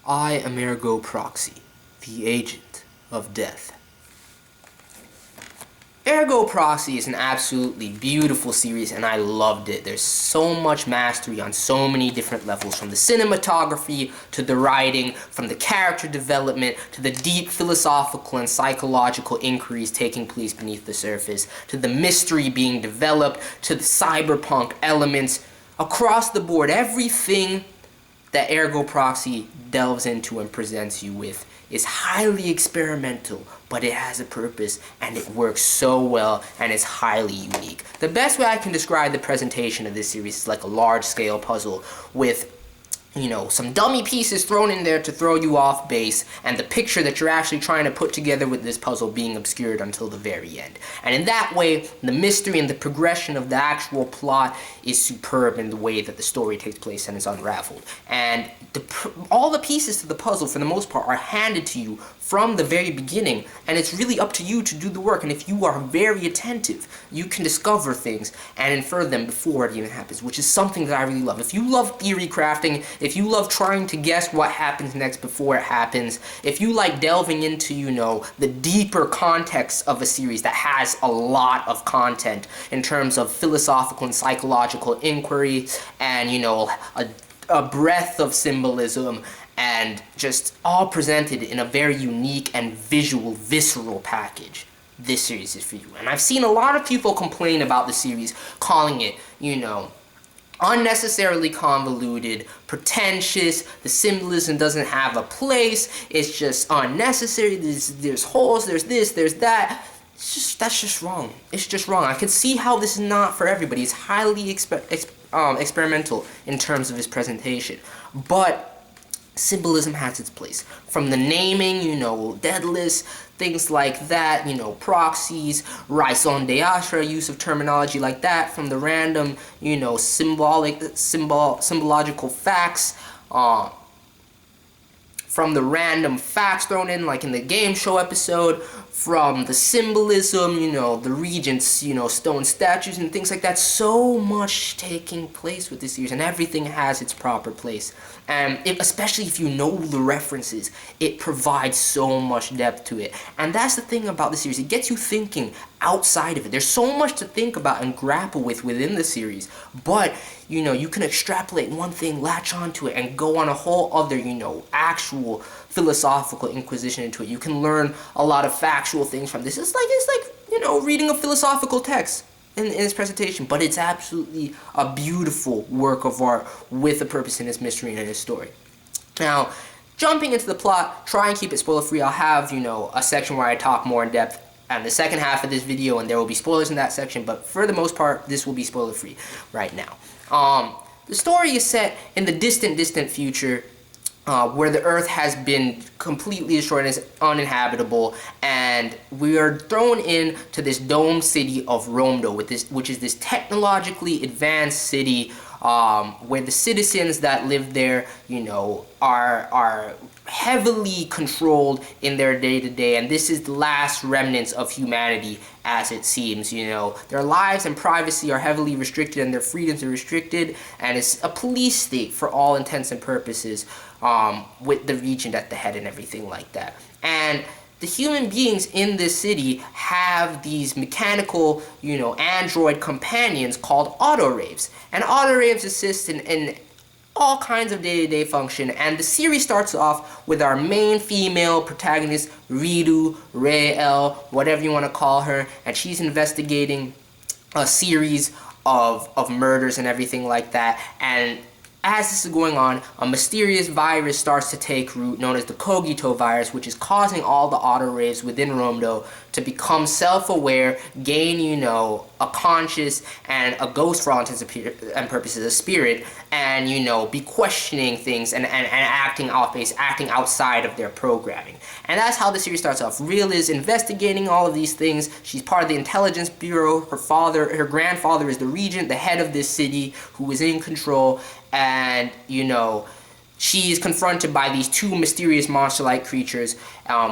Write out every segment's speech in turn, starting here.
I am Ergo Proxy, the agent of death. Ergo Proxy is an absolutely beautiful series and I loved it. There's so much mastery on so many different levels, from the cinematography to the writing, from the character development to the deep philosophical and psychological inquiries taking place beneath the surface, to the mystery being developed, to the cyberpunk elements. Across the board, everything that Ergo Proxy delves into and presents you with is highly experimental, but it has a purpose and it works so well and it's highly unique. The best way I can describe the presentation of this series is like a large-scale puzzle with, some dummy pieces thrown in there to throw you off base, and the picture that you're actually trying to put together with this puzzle being obscured until the very end. And in that way, the mystery and the progression of the actual plot is superb in the way that the story takes place and is unraveled. And all the pieces to the puzzle, for the most part, are handed to you from the very beginning, and it's really up to you to do the work. And if you are very attentive, you can discover things and infer them before it even happens, which is something that I really love. If you love theory crafting, if you love trying to guess what happens next before it happens, if you like delving into, the deeper context of a series that has a lot of content in terms of philosophical and psychological inquiry and, a breadth of symbolism, and just all presented in a very unique and visual, visceral package, this series is for you. And I've seen a lot of people complain about the series, calling it, unnecessarily convoluted, pretentious, the symbolism doesn't have a place, it's just unnecessary, there's holes, there's this, there's that. That's just wrong. It's just wrong. I can see how this is not for everybody. It's highly experimental in terms of its presentation. But symbolism has its place. From the naming, deadless, things like that, proxies, raison d'etre, use of terminology like that, from the random, symbological facts, from the random facts thrown in, like in the game show episode, from the symbolism, the regents, stone statues and things like that. So much taking place with this series, and everything has its proper place. And especially if you know the references, it provides so much depth to it. And that's the thing about the series. It gets you thinking outside of it. There's so much to think about and grapple with within the series. But, you can extrapolate one thing, latch onto it, and go on a whole other, actual philosophical inquisition into it. You can learn a lot of factual things from this. It's like reading a philosophical text in its presentation, but it's absolutely a beautiful work of art with a purpose in its mystery and in its story. Now, jumping into the plot, try and keep it spoiler-free. I'll have, a section where I talk more in depth and the second half of this video, and there will be spoilers in that section, but for the most part, this will be spoiler-free right now. The story is set in the distant future, where the Earth has been completely destroyed and is uninhabitable, and we are thrown into this domed city of Romdo, which is this technologically advanced city where the citizens that live there, are heavily controlled in their day-to-day, and this is the last remnants of humanity, as it seems. Their lives and privacy are heavily restricted and their freedoms are restricted, and it's a police state for all intents and purposes, with the regent at the head and everything like that. And the human beings in this city have these mechanical, android companions called AutoReivs, and AutoReivs assist in all kinds of day-to-day function. And the series starts off with our main female protagonist, Ridu, Rael, whatever you want to call her, and she's investigating a series of murders and everything like that. And as this is going on, a mysterious virus starts to take root, known as the Cogito virus, which is causing all the AutoReivs within Romdo to become self-aware, gain, a conscious and a ghost for all intents and purposes, a spirit, and, be questioning things and acting off base, acting outside of their programming. And that's how the series starts off. Real is investigating all of these things. She's part of the intelligence bureau. Her grandfather is the regent, the head of this city, who is in control. And, she is confronted by these two mysterious monster-like creatures,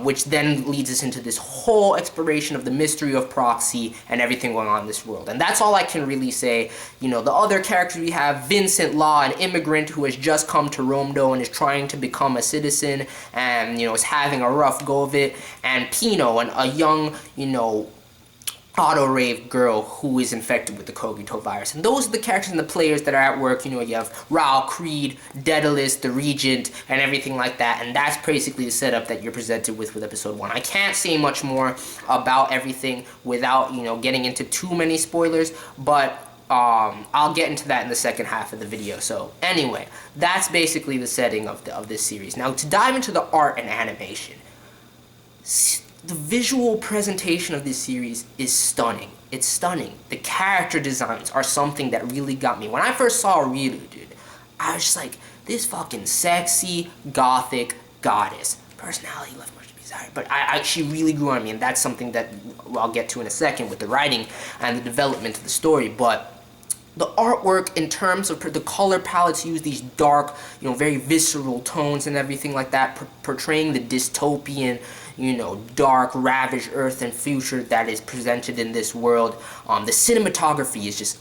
which then leads us into this whole exploration of the mystery of Proxy and everything going on in this world. And that's all I can really say. You know, the other characters we have, Vincent Law, an immigrant who has just come to Romdo and is trying to become a citizen and, you know, is having a rough go of it. And Pino, a young, you know, AutoReiv girl who is infected with the Cogito virus. And those are the characters and the players that are at work. You know, you have Raul, Creed, Daedalus, the Regent, and everything like that. And that's basically the setup that you're presented with episode 1. I can't say much more about everything without, you know, getting into too many spoilers, but I'll get into that in the second half of the video. So anyway, that's basically the setting of this series. Now, to dive into the art and animation, the visual presentation of this series is stunning. It's stunning. The character designs are something that really got me. When I first saw Riru, dude, I was just like, this fucking sexy, gothic goddess. Personality left much to be desired, but she really grew on me, and that's something that I'll get to in a second with the writing and the development of the story. But the artwork, in terms of the color palettes, use these dark, you know, very visceral tones and everything like that, portraying the dystopian, you know, dark, ravaged earth and future that is presented in this world. The cinematography is just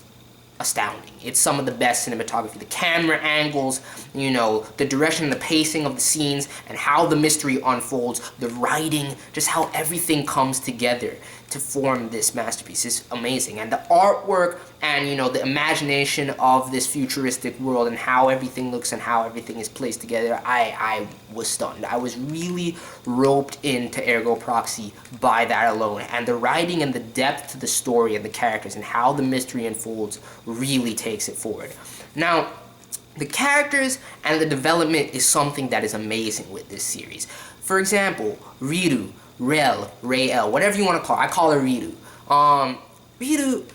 astounding. It's some of the best cinematography. The camera angles, you know, the direction and the pacing of the scenes, and how the mystery unfolds, the writing, just how everything comes together to form this masterpiece is amazing. And the artwork and, you know, the imagination of this futuristic world and how everything looks and how everything is placed together, I was stunned. I was really roped into Ergo Proxy by that alone. And the writing and the depth to the story and the characters and how the mystery unfolds really takes it forward. Now, the characters and the development is something that is amazing with this series. For example, Riru, Rael, whatever you want to call her. I call her Riru. Riru,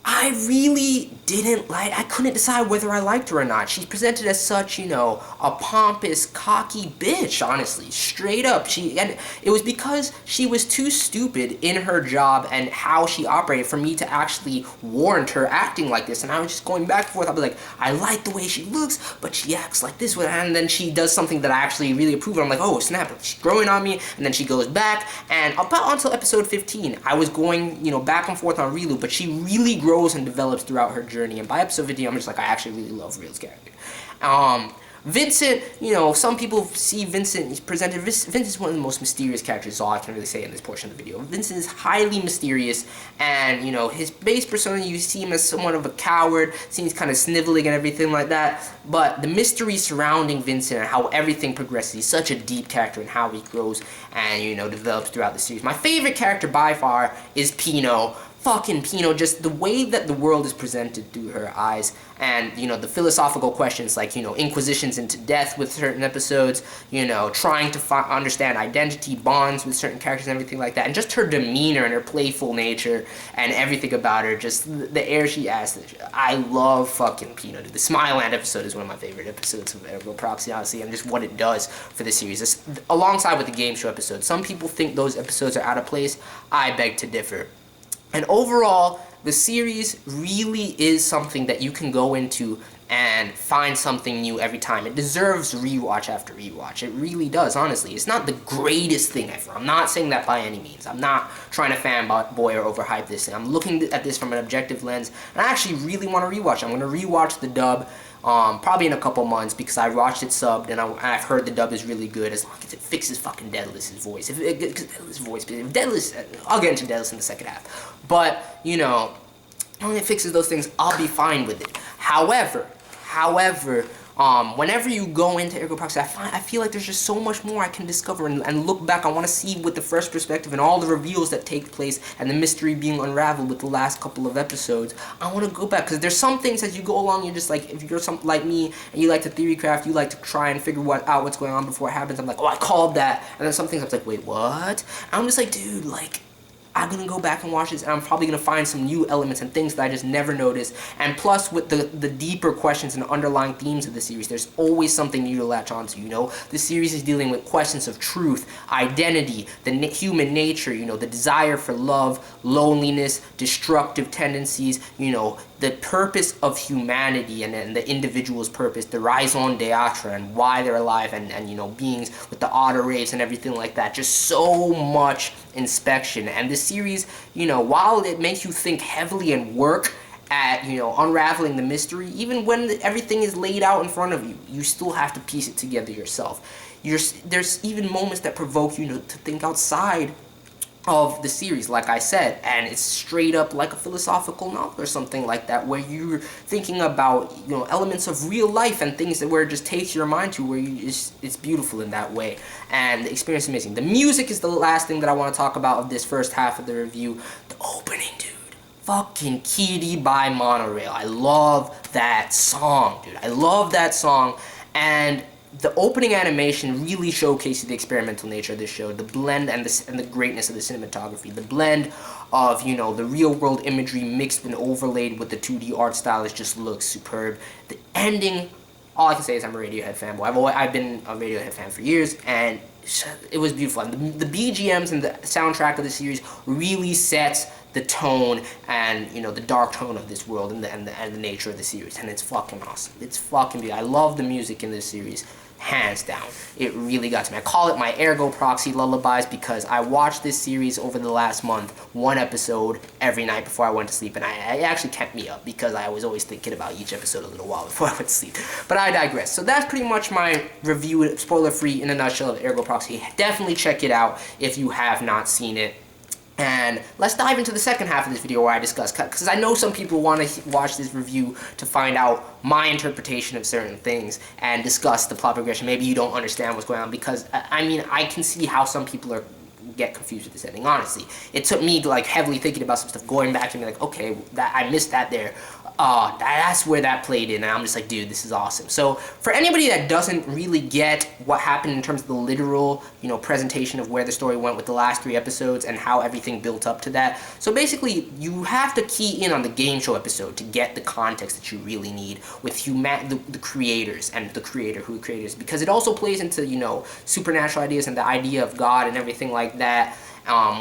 I really didn't like, I couldn't decide whether I liked her or not. She's presented as such, you know, a pompous, cocky bitch, honestly, straight up. And it was because she was too stupid in her job and how she operated for me to actually warrant her acting like this. And I was just going back and forth. I was like, I like the way she looks, but she acts like this. And then she does something that I actually really approve of. I'm like, oh, snap, she's growing on me. And then she goes back. And about until episode 15, I was going, you know, back and forth on Rilu, but she really grows and develops throughout her journey, and by episode 15, I'm just like, I actually really love Real's character. Vincent, you know, some people see Vincent, he's presented, Vincent's one of the most mysterious characters, is all I can really say in this portion of the video. Vincent is highly mysterious, and, you know, his base persona, you see him as somewhat of a coward, seems kind of sniveling and everything like that, but the mystery surrounding Vincent and how everything progresses, he's such a deep character and how he grows and, you know, develops throughout the series. My favorite character by far is Pino. Fucking Pino, just the way that the world is presented through her eyes, and, you know, the philosophical questions like, you know, inquisitions into death with certain episodes, you know, trying to understand identity, bonds with certain characters and everything like that, and just her demeanor and her playful nature and everything about her, just the air she has. I love fucking Pino, dude. The Smileland episode is one of my favorite episodes of Ergo Proxy, honestly, and just what it does for the series. Alongside with the game show episode, some people think those episodes are out of place. I beg to differ. And overall, the series really is something that you can go into and find something new every time. It deserves rewatch after rewatch. It really does, honestly. It's not the greatest thing ever. I'm not saying that by any means. I'm not trying to fanboy or overhype this thing. I'm looking at this from an objective lens, and I actually really want to rewatch. I'm going to rewatch the dub probably in a couple months, because I watched it subbed and I've heard the dub is really good as long as it fixes fucking Daedalus's voice. If Daedalus, I'll get into Daedalus in the second half. But, you know, as long as it fixes those things, I'll be fine with it. However, whenever you go into Ergo Proxy, I feel like there's just so much more I can discover and look back. I want to see with the fresh perspective and all the reveals that take place and the mystery being unraveled with the last couple of episodes. I want to go back, because there's some things as you go along, you're just like, if you're something like me and you like to theory craft, you like to try and figure out what's going on before it happens. I'm like, oh, I called that. And then some things I'm like, wait, what? And I'm just like, dude, like, I'm going to go back and watch this, and I'm probably going to find some new elements and things that I just never noticed. And plus, with the deeper questions and underlying themes of the series, there's always something new to latch onto, you know? The series is dealing with questions of truth, identity, the human nature, you know, the desire for love, loneliness, destructive tendencies, you know, the purpose of humanity and the individual's purpose, the raison d'etre, and why they're alive, and you know, beings with the AutoReivs and everything like that. Just so much inspection. And this series, you know, while it makes you think heavily and work at, you know, unraveling the mystery, even when everything is laid out in front of you, you still have to piece it together yourself. There's even moments that provoke you to think outside of the series, like I said, and it's straight up like a philosophical novel or something like that, where you're thinking about, you know, elements of real life and things that where it just takes your mind to, where it's beautiful in that way, and the experience is amazing. The music is the last thing that I want to talk about of this first half of the review. The opening, dude. Fucking Kitty by Monorail. I love that song, dude. I love that song, and the opening animation really showcases the experimental nature of this show, the blend and the greatness of the cinematography, the blend of, you know, the real world imagery mixed and overlaid with the 2D art style just looks superb. The ending, all I can say is I'm a Radiohead fanboy. I've been a Radiohead fan for years, and it was beautiful. And the BGMs and the soundtrack of the series really sets the tone and, you know, the dark tone of this world and the nature of the series, and it's fucking awesome. It's fucking beautiful. I love the music in this series, hands down. It really got to me. I call it my Ergo Proxy lullabies because I watched this series over the last month, one episode every night before I went to sleep, and it actually kept me up because I was always thinking about each episode a little while before I went to sleep. But I digress. So that's pretty much my review, spoiler-free, in a nutshell, of Ergo Proxy. Definitely check it out if you have not seen it. And let's dive into the second half of this video where I discuss, because I know some people want to watch this review to find out my interpretation of certain things and discuss the plot progression. Maybe you don't understand what's going on, because, I mean, I can see how some people get confused with this ending, honestly. It took me, like, heavily thinking about some stuff, going back and be like, okay, I missed that there. That's where that played in, and I'm just like, dude, this is awesome. So for anybody that doesn't really get what happened in terms of the literal, you know, presentation of where the story went with the last 3 episodes and how everything built up to that, so basically you have to key in on the game show episode to get the context that you really need with the creators and the creator, who the creator is, because it also plays into, you know, supernatural ideas and the idea of God and everything like that.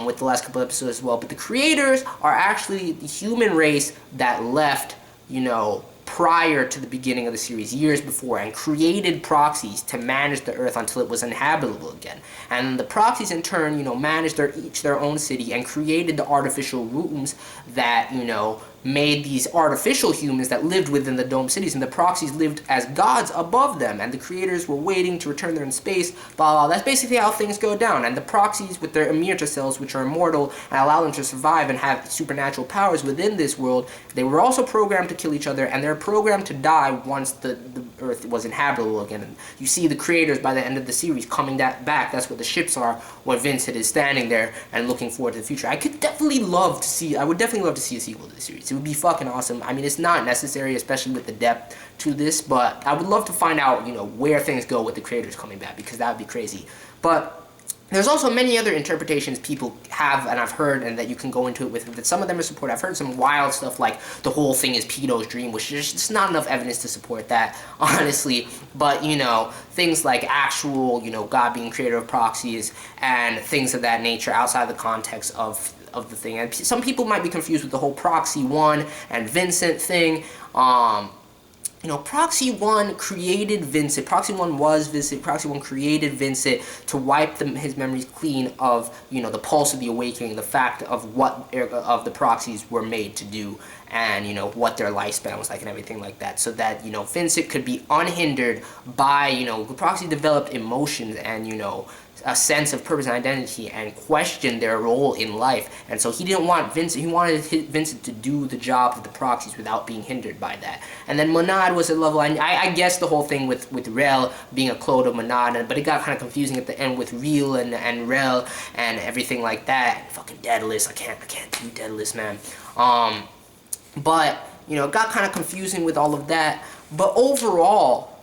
With the last couple episodes as well. But the creators are actually the human race that left, you know, prior to the beginning of the series, years before, and created Proxies to manage the Earth until it was inhabitable again. And the Proxies in turn, you know, managed each their own city and created the artificial rooms that, you know, made these artificial humans that lived within the dome cities, and the Proxies lived as gods above them, and the creators were waiting to return there in space, blah, blah. That's basically how things go down. And the Proxies, with their immunity cells, which are immortal and allow them to survive and have supernatural powers within this world, they were also programmed to kill each other, and they're programmed to die once the Earth was inhabitable again. And you see the creators by the end of the series coming back. That's where the ships are, when Vincent is standing there and looking forward to the future. I would definitely love to see a sequel to the series. It would be fucking awesome. I mean, it's not necessary, especially with the depth to this, but I would love to find out, you know, where things go with the creators coming back, because that would be crazy. But there's also many other interpretations people have, and I've heard, and that you can go into it with, that some of them are support. I've heard some wild stuff like the whole thing is Pino's dream, which is just not enough evidence to support that, honestly. But, you know, things like actual, you know, God being creator of Proxies and things of that nature outside the context of the thing. And some people might be confused with the whole Proxy 1 and Vincent thing. You know, Proxy 1 created Vincent. Proxy 1 was Vincent. Proxy 1 created Vincent to wipe his memories clean of, you know, the pulse of the awakening, the fact of what of the Proxies were made to do, and, you know, what their lifespan was like and everything like that, so that, you know, Vincent could be unhindered by, you know, the Proxy developed emotions and, you know, a sense of purpose and identity, and question their role in life. And so he didn't want Vincent, he wanted Vincent to do the job of the Proxies without being hindered by that. And then Monad was a level, I guess the whole thing with Rel being a clone of Monad, but it got kind of confusing at the end with Real and Rel and everything like that. Fucking Daedalus, I can't do Daedalus, man. But, you know, it got kind of confusing with all of that. But overall,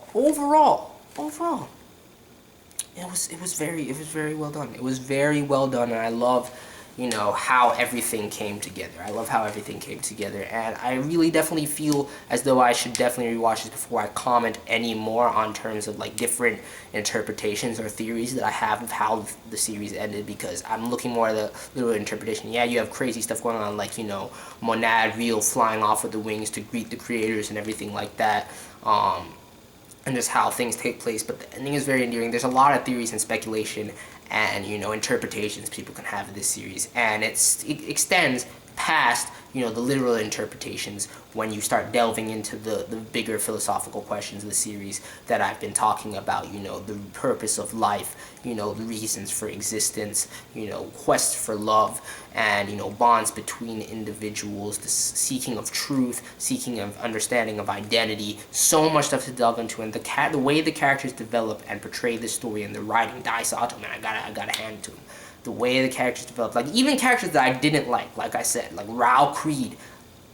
it was very well done. It was very well done, and I love, you know, how everything came together. I love how everything came together, and I really definitely feel as though I should definitely rewatch this before I comment any more on terms of like different interpretations or theories that I have of how the series ended, because I'm looking more at the literal interpretation. Yeah, you have crazy stuff going on, like, you know, Monad Real flying off with the wings to greet the creators and everything like that, and just how things take place, but the ending is very endearing. There's a lot of theories and speculation and, you know, interpretations people can have of this series, and it extends past, you know, the literal interpretations when you start delving into the bigger philosophical questions of the series that I've been talking about, you know, the purpose of life, you know, the reasons for existence, you know, quest for love, and, you know, bonds between individuals, the seeking of truth, seeking of understanding of identity. So much stuff to delve into, and the way the characters develop and portray the story, and the writing, Daisato, man, I gotta hand it to him. The way the characters developed, like even characters that I didn't like I said, like Rao Creed,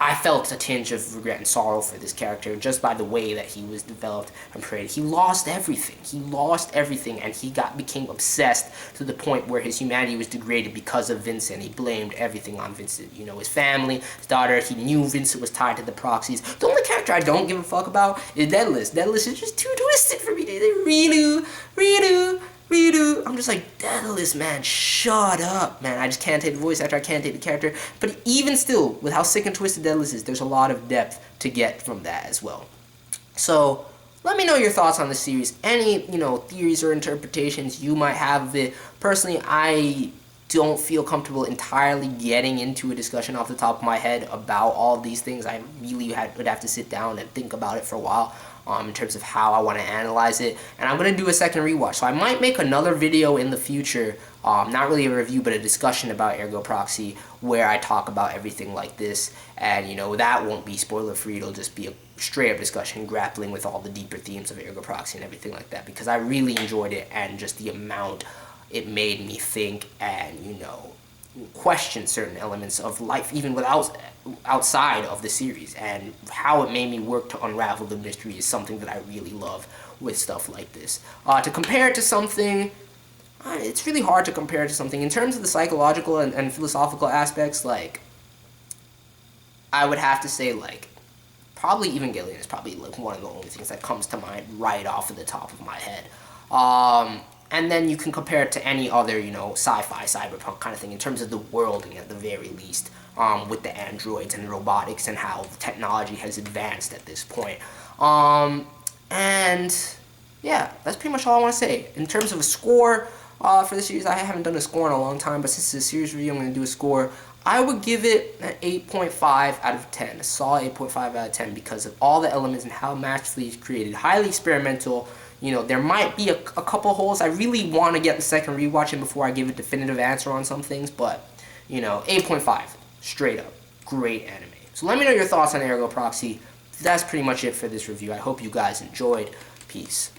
I felt a tinge of regret and sorrow for this character just by the way that he was developed and portrayed. He lost everything. He lost everything, and he became obsessed to the point where his humanity was degraded because of Vincent. He blamed everything on Vincent. You know, his family, his daughter. He knew Vincent was tied to the Proxies. The only character I don't give a fuck about is Daedalus. Daedalus is just too twisted for me. Redo. I'm just like, Daedalus, man, shut up, man. I just can't take the voice actor, I can't take the character. But even still, with how sick and twisted Daedalus is, there's a lot of depth to get from that as well. So, let me know your thoughts on the series. Any, you know, theories or interpretations you might have of it. Personally, I don't feel comfortable entirely getting into a discussion off the top of my head about all of these things. I really would have to sit down and think about it for a while. In terms of how I want to analyze it, and I'm going to do a second rewatch, so I might make another video in the future, not really a review, but a discussion about Ergo Proxy, where I talk about everything like this, and, you know, that won't be spoiler free. It'll just be a straight up discussion grappling with all the deeper themes of Ergo Proxy and everything like that, because I really enjoyed it, and just the amount it made me think and, you know, question certain elements of life, even outside of the series, and how it made me work to unravel the mystery is something that I really love with stuff like this. To compare it to something, it's really hard to compare it to something. In terms of the psychological and philosophical aspects, like, I would have to say, like, probably Evangelion is probably, like, one of the only things that comes to mind right off of the top of my head. And then you can compare it to any other, you know, sci-fi, cyberpunk kind of thing in terms of the worlding at the very least, with the androids and the robotics and how the technology has advanced at this point. And yeah, that's pretty much all I want to say. In terms of a score for the series, I haven't done a score in a long time, but since it's a series review, I'm going to do a score. I would give it an 8.5 out of 10, a solid 8.5 out of 10, because of all the elements and how masterfully it's created. Highly experimental. You know, there might be a couple holes. I really want to get the second rewatch in before I give a definitive answer on some things, but, you know, 8.5, straight up, great anime. So let me know your thoughts on Ergo Proxy. That's pretty much it for this review. I hope you guys enjoyed. Peace.